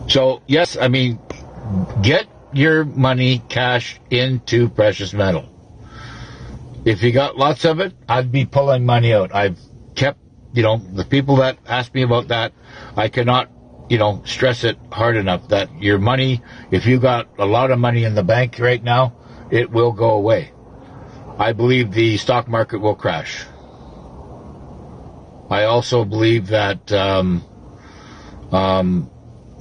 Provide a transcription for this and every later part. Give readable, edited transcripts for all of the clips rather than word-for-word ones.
So, yes, I mean, get your money cash into precious metal. If you got lots of it, I'd be pulling money out. I've kept, the people that ask me about that, I cannot, stress it hard enough that your money, if you got a lot of money in the bank right now, it will go away. I believe the stock market will crash. I also believe that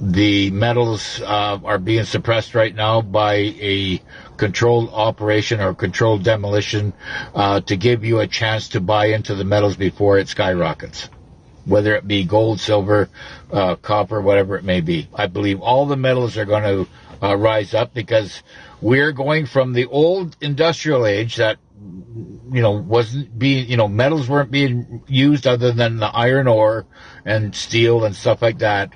the metals are being suppressed right now by a controlled operation or controlled demolition to give you a chance to buy into the metals before it skyrockets, whether it be gold, silver, copper, whatever it may be. I believe all the metals are going to rise up because we're going from the old industrial age that wasn't being, metals weren't being used other than the iron ore and steel and stuff like that.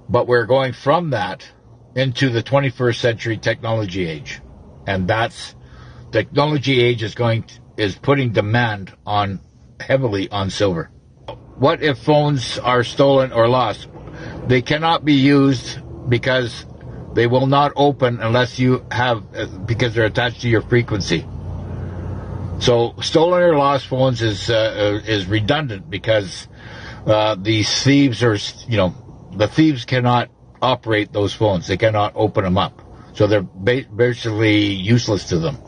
But we're going from that into the 21st century technology age. And that's technology age is putting demand heavily on silver. What if phones are stolen or lost? They cannot be used because they will not open unless because they're attached to your frequency. So stolen or lost phones is redundant because these thieves the thieves cannot operate those phones. They cannot open them up. So they're basically useless to them.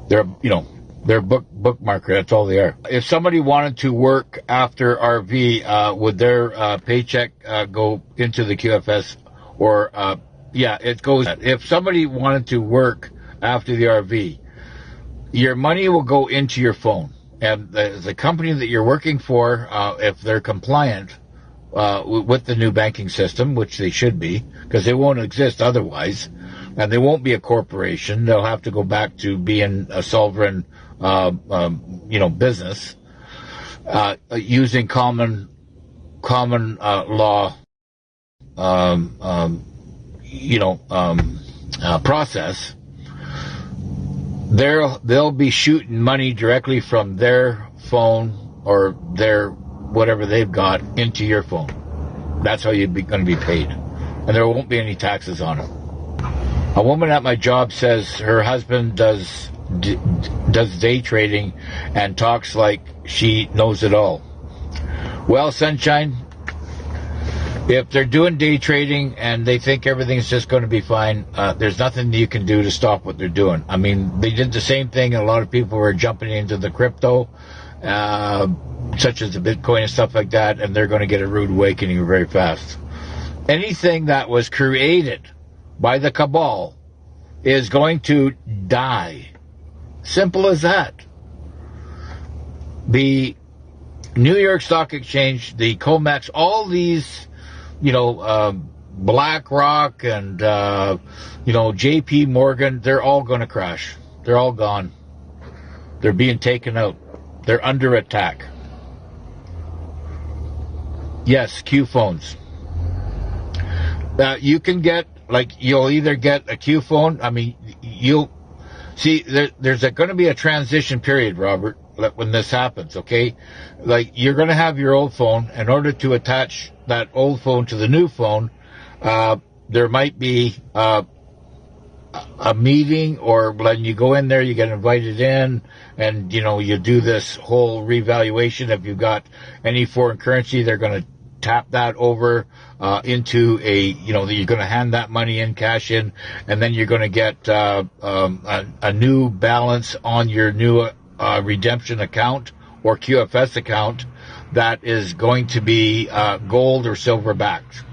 They're bookmarker. That's all they are. If somebody wanted to work after RV, would their paycheck go into the QFS? Or, it goes. If somebody wanted to work after the RV, your money will go into your phone. And the company that you're working for, if they're compliant with the new banking system, which they should be, because they won't exist otherwise, and they won't be a corporation. They'll have to go back to being a sovereign, business, using common law, process. They'll be shooting money directly from their phone or their whatever they've got into your phone. That's how you're going to be paid. And there won't be any taxes on it. A woman at my job says her husband does day trading and talks like she knows it all. Well, sunshine, if they're doing day trading and they think everything's just going to be fine, there's nothing you can do to stop what they're doing. I mean, they did the same thing, and a lot of people were jumping into the crypto, such as the Bitcoin and stuff like that, and they're going to get a rude awakening very fast. Anything that was created by the cabal is going to die. Simple as that. The New York Stock Exchange, the COMEX, all these, BlackRock and, JP Morgan, they're all going to crash. They're all gone. They're being taken out. They're under attack. Yes, Q phones. You can get, you'll either get a Q phone. I mean, you'll see there's going to be a transition period, Robert, when this happens, okay? You're going to have your old phone. In order to attach that old phone to the new phone, there might be a meeting, or when you go in there, you get invited in, and, you do this whole revaluation. If you've got any foreign currency, they're going to tap that over into you're going to hand that money in, cash in, and then you're going to get a new balance on your new redemption account or QFS account that is going to be gold or silver backed.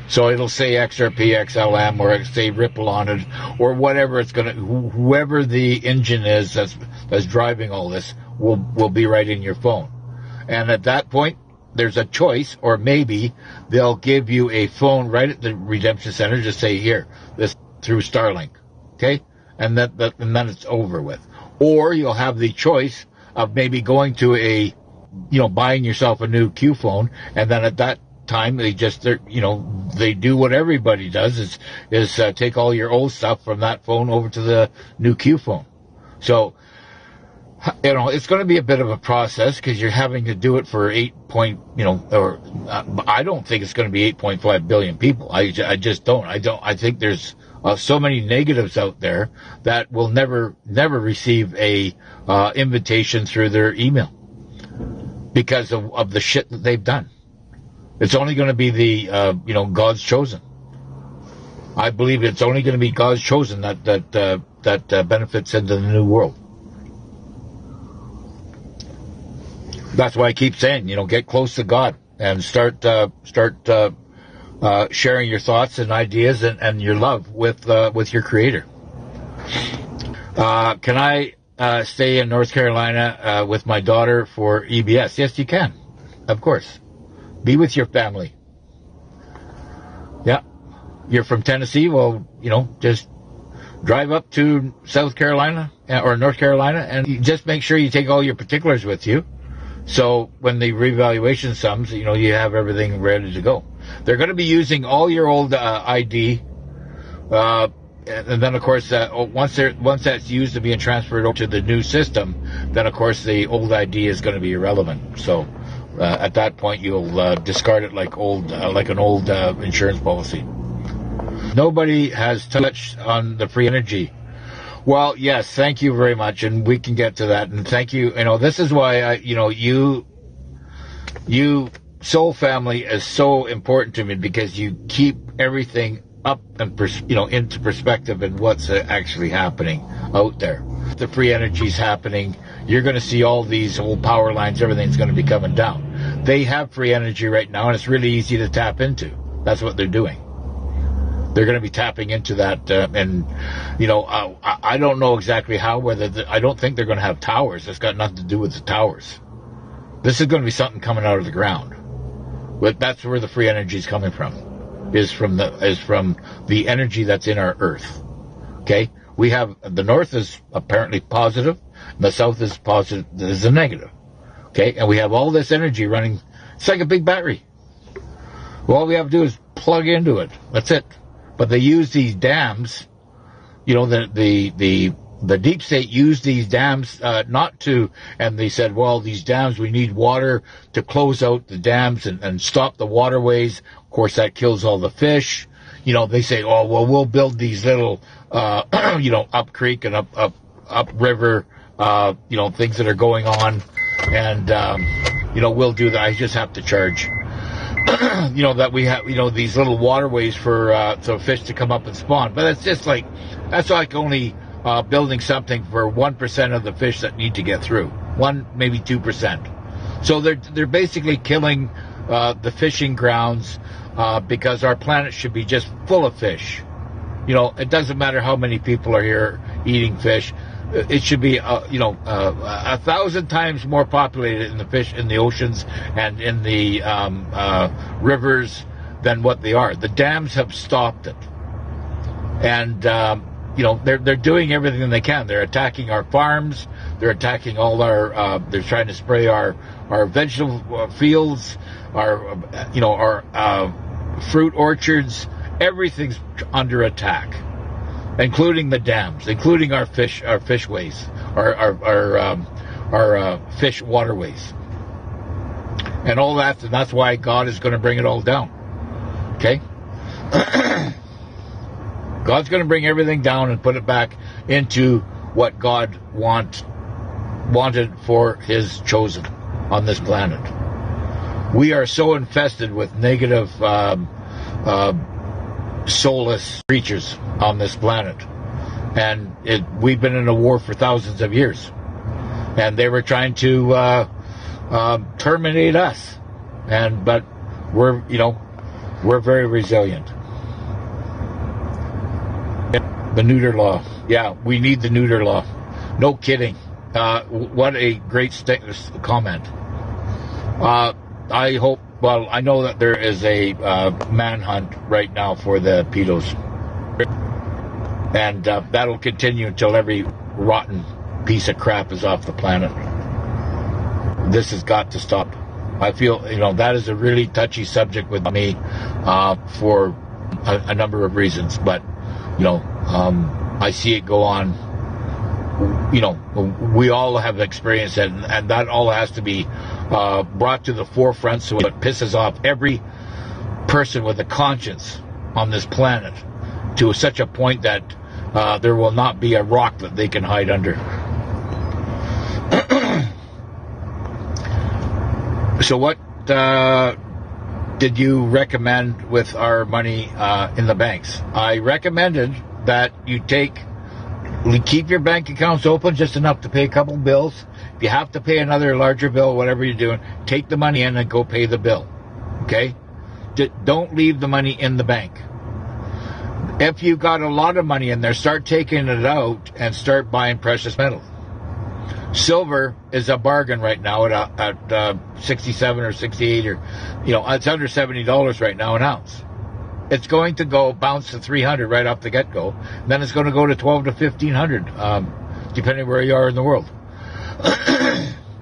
So it'll say XRP, XLM, or say Ripple on it, or whatever it's going to, whoever the engine is that's driving all this will be right in your phone. And at that point, there's a choice, or maybe they'll give you a phone right at the redemption center, just say, here, this through Starlink, okay? And then it's over with. Or you'll have the choice of maybe going to buying yourself a new Q phone, and then at that time they do what everybody does is take all your old stuff from that phone over to the new Q phone. So It's going to be a bit of a process because you're having to do it for I don't think it's going to be 8.5 billion people. I just don't. I think there's so many negatives out there that will never receive a invitation through their email because of the shit that they've done. It's only going to be the God's chosen. I believe it's only going to be God's chosen that benefits into the new world. That's why I keep saying, get close to God and start sharing your thoughts and ideas and your love with your Creator. Can I stay in North Carolina with my daughter for EBS? Yes, you can. Of course. Be with your family. Yeah. You're from Tennessee? Well, just drive up to South Carolina or North Carolina and you just make sure you take all your particulars with you. So when the revaluation comes, you have everything ready to go. They're going to be using all your old ID, and then of course once that's used and being transferred over to the new system, then of course the old ID is going to be irrelevant. So at that point you'll discard it like an old insurance policy. Nobody has touched on the free energy. Well, yes, thank you very much, and we can get to that. And thank you. This is why you soul family is so important to me because you keep everything up and into perspective and what's actually happening out there. The free energy is happening. You're going to see all these old power lines. Everything's going to be coming down. They have free energy right now, and it's really easy to tap into. That's what they're doing. They're going to be tapping into that, I don't know exactly how. I don't think they're going to have towers. It's got nothing to do with the towers. This is going to be something coming out of the ground. But that's where the free energy is coming from. Is from the energy that's in our Earth. Okay, we have the North is apparently positive, and the South is positive. Is a negative. Okay, and we have all this energy running. It's like a big battery. Well, all we have to do is plug into it. That's it. But they use these dams, the deep state used these dams not to, and they said, well, these dams, we need water to close out the dams and stop the waterways. Of course, that kills all the fish. They say, oh, well, we'll build these little, up creek and up river, things that are going on. And, we'll do that. I just have to charge. That we have, these little waterways for so fish to come up and spawn. But that's like only building something for 1% of the fish that need to get through. 1, maybe 2%. So they're basically killing the fishing grounds because our planet should be just full of fish. It doesn't matter how many people are here eating fish. It should be, 1,000 times more populated in the fish in the oceans and in the rivers than what they are. The dams have stopped it, and they're doing everything they can. They're attacking our farms. They're attacking all our. They're trying to spray our vegetable fields, our fruit orchards. Everything's under attack, including the dams, including our fishways, our fish waterways, and all that. And that's why God is going to bring it all down. Okay, God's going to bring everything down and put it back into what God wanted for His chosen on this planet. We are so infested with negative, soulless creatures on this planet, and we've been in a war for thousands of years, and they were trying to terminate us, but we're very resilient. The neuter law, yeah, we need the neuter law. No kidding. What a great comment. I hope. Well, I know that there is a manhunt right now for the pedos, and that'll continue until every rotten piece of crap is off the planet. This has got to stop. I feel, that is a really touchy subject with me for a number of reasons, but, I see it go on we all have experienced it, and that all has to be brought to the forefront so it pisses off every person with a conscience on this planet to such a point that there will not be a rock that they can hide under. So what did you recommend with our money in the banks? I recommended that you keep your bank accounts open just enough to pay a couple bills. If you have to pay another larger bill, whatever you're doing, take the money in and go pay the bill. Okay? Don't leave the money in the bank. If you've got a lot of money in there, start taking it out and start buying precious metals. Silver is a bargain right now at 67 or 68 or, it's under $70 right now an ounce. It's going to bounce to 300 right off the get-go. Then it's going to go to 12 to 1500, depending where you are in the world.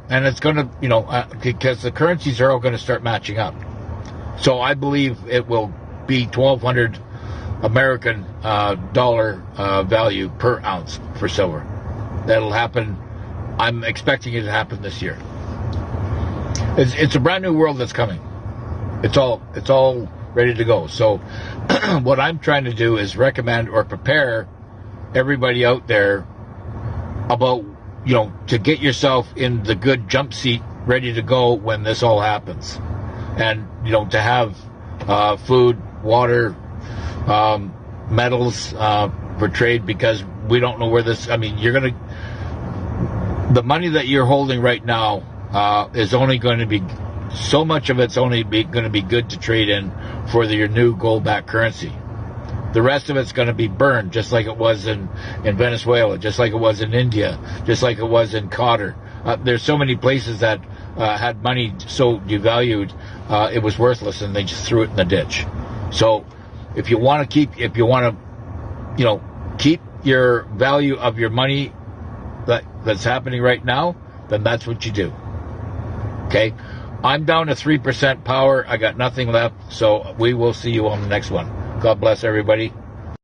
And it's going to, because the currencies are all going to start matching up. So I believe it will be 1,200 American dollar value per ounce for silver. That'll happen. I'm expecting it to happen this year. It's a brand new world that's coming. It's all ready to go. So what I'm trying to do is recommend or prepare everybody out there about, to get yourself in the good jump seat ready to go when this all happens. And, to have food, water, metals for trade, because we don't know where this, the money that you're holding right now is only going to be, so much of it's only going to be good to trade in for your new gold-backed currency. The rest of it's going to be burned, just like it was in Venezuela, just like it was in India, just like it was in Qatar. There's so many places that had money so devalued, it was worthless, and they just threw it in the ditch. So if you want to keep your value of your money that's happening right now, then that's what you do. Okay? I'm down to 3% power. I got nothing left, so we will see you on the next one. God bless everybody.